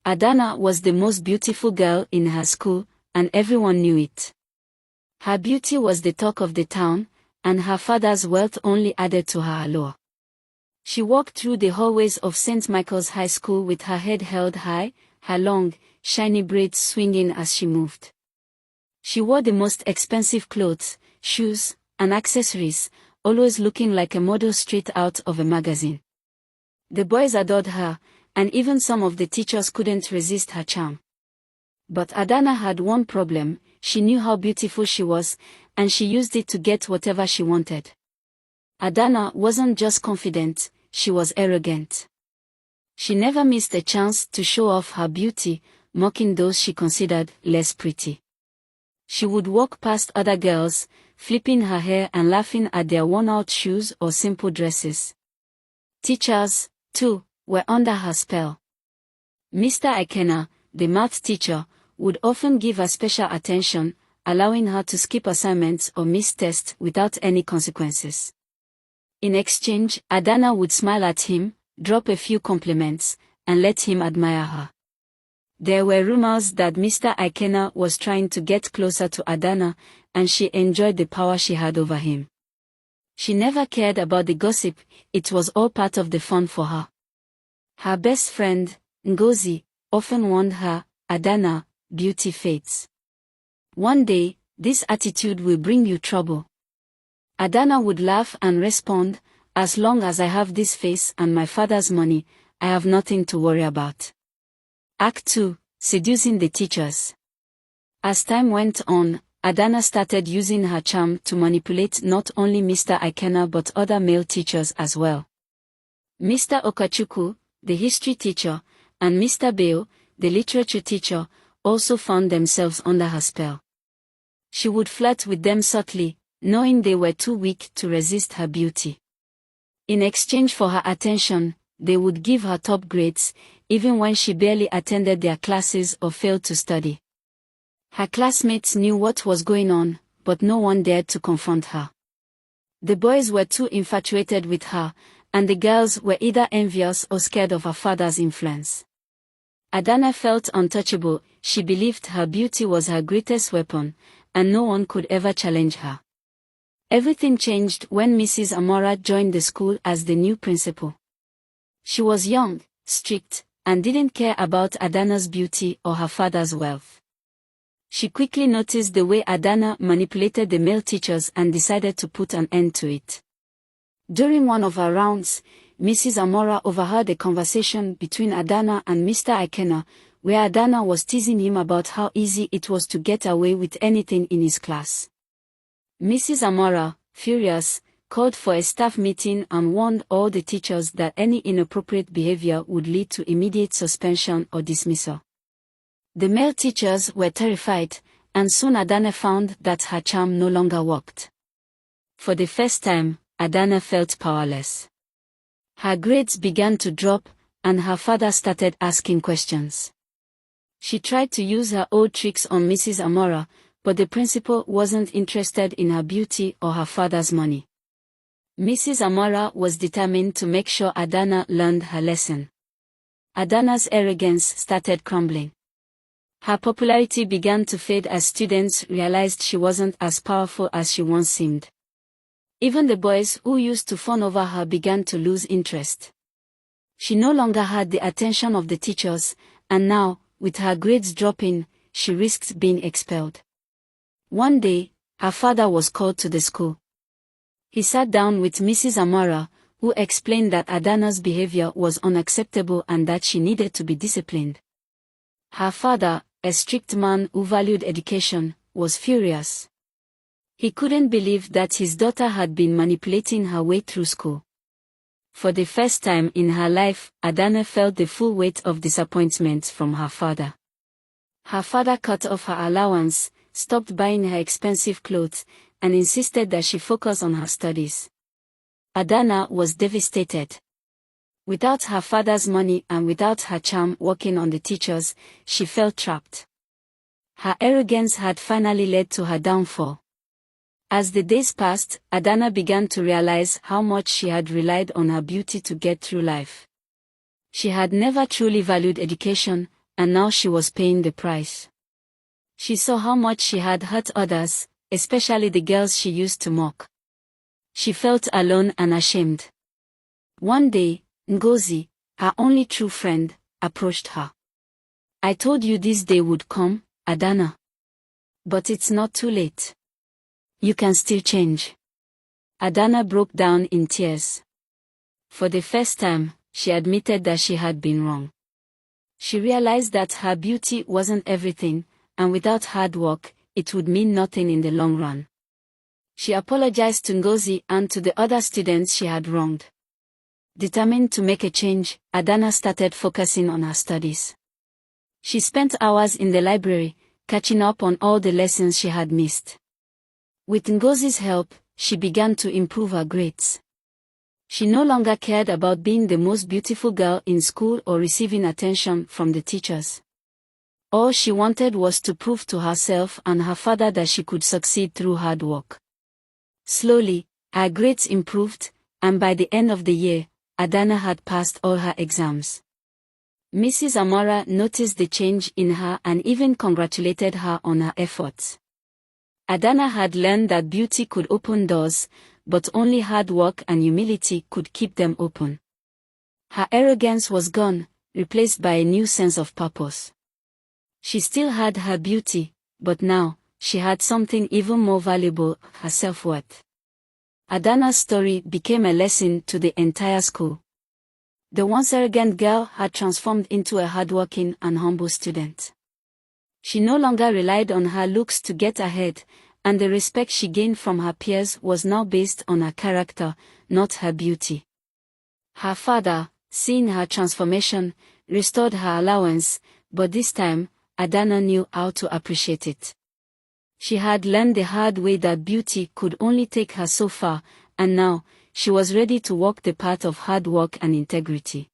Adanna was the most beautiful girl in her school, and everyone knew it. Her beauty was the talk of the town, and her father's wealth only added to her allure. She walked through the hallways of St. Michael's High School with her head held high, her long, shiny braids swinging as she moved. She wore the most expensive clothes, shoes, and accessories, always looking like a model straight out of a magazine. The boys adored her, and even some of the teachers couldn't resist her charm. But Adanna had one problem: she knew how beautiful she was, and she used it to get whatever she wanted. Adanna wasn't just confident, she was arrogant. She never missed a chance to show off her beauty, mocking those she considered less pretty. She would walk past other girls, flipping her hair and laughing at their worn-out shoes or simple dresses. Teachers, too, were under her spell. Mr. Adanna, the math teacher, would often give her special attention, allowing her to skip assignments or miss tests without any consequences. In exchange, Adanna would smile at him, drop a few compliments, and let him admire her. There were rumors that Mr. Adanna was trying to get closer to Adanna, and she enjoyed the power she had over him. She never cared about the gossip, it was all part of the fun for her. Her best friend, Ngozi, often warned her, "Adanna, beauty fades. One day, this attitude will bring you trouble." Adanna would laugh and respond, "As long as I have this face and my father's money, I have nothing to worry about." Act 2. Seducing the teachers. As time went on, Adanna started using her charm to manipulate not only Mr. Adanna but other male teachers as well. Mr. Okachukwu, the history teacher, and Mr. Beo, the literature teacher, also found themselves under her spell. She would flirt with them subtly, knowing they were too weak to resist her beauty. In exchange for her attention, they would give her top grades, even when she barely attended their classes or failed to study. Her classmates knew what was going on, but no one dared to confront her. The boys were too infatuated with her, and the girls were either envious or scared of her father's influence. Adanna felt untouchable. She believed her beauty was her greatest weapon, and no one could ever challenge her. Everything changed when Mrs. Amara joined the school as the new principal. She was young, strict, and didn't care about Adanna's beauty or her father's wealth. She quickly noticed the way Adanna manipulated the male teachers and decided to put an end to it. During one of her rounds, Mrs. Amara overheard a conversation between Adanna and Mr. Adanna, where Adanna was teasing him about how easy it was to get away with anything in his class. Mrs. Amara, furious, called for a staff meeting and warned all the teachers that any inappropriate behavior would lead to immediate suspension or dismissal. The male teachers were terrified, and soon Adanna found that her charm no longer worked. For the first time, Adanna felt powerless. Her grades began to drop, and her father started asking questions. She tried to use her old tricks on Mrs. Amara, but the principal wasn't interested in her beauty or her father's money. Mrs. Amara was determined to make sure Adanna learned her lesson. Adanna's arrogance started crumbling. Her popularity began to fade as students realized she wasn't as powerful as she once seemed. Even the boys who used to fawn over her began to lose interest. She no longer had the attention of the teachers, and now, with her grades dropping, she risked being expelled. One day, her father was called to the school. He sat down with Mrs. Amara, who explained that Adanna's behavior was unacceptable and that she needed to be disciplined. Her father, a strict man who valued education, was furious. He couldn't believe that his daughter had been manipulating her way through school. For the first time in her life, Adanna felt the full weight of disappointment from her father. Her father cut off her allowance, stopped buying her expensive clothes, and insisted that she focus on her studies. Adanna was devastated. Without her father's money and without her charm working on the teachers, she felt trapped. Her arrogance had finally led to her downfall. As the days passed, Adanna began to realize how much she had relied on her beauty to get through life. She had never truly valued education, and now she was paying the price. She saw how much she had hurt others, especially the girls she used to mock. She felt alone and ashamed. One day, Ngozi, her only true friend, approached her. "I told you this day would come, Adanna. But it's not too late. You can still change." Adanna broke down in tears. For the first time, she admitted that she had been wrong. She realized that her beauty wasn't everything, and without hard work, it would mean nothing in the long run. She apologized to Ngozi and to the other students she had wronged. Determined to make a change, Adanna started focusing on her studies. She spent hours in the library, catching up on all the lessons she had missed. With Ngozi's help, she began to improve her grades. She no longer cared about being the most beautiful girl in school or receiving attention from the teachers. All she wanted was to prove to herself and her father that she could succeed through hard work. Slowly, her grades improved, and by the end of the year, Adanna had passed all her exams. Mrs. Amara noticed the change in her and even congratulated her on her efforts. Adanna had learned that beauty could open doors, but only hard work and humility could keep them open. Her arrogance was gone, replaced by a new sense of purpose. She still had her beauty, but now, she had something even more valuable, her self-worth. Adanna's story became a lesson to the entire school. The once arrogant girl had transformed into a hardworking and humble student. She no longer relied on her looks to get ahead, and the respect she gained from her peers was now based on her character, not her beauty. Her father, seeing her transformation, restored her allowance, but this time, Adanna knew how to appreciate it. She had learned the hard way that beauty could only take her so far, and now, she was ready to walk the path of hard work and integrity.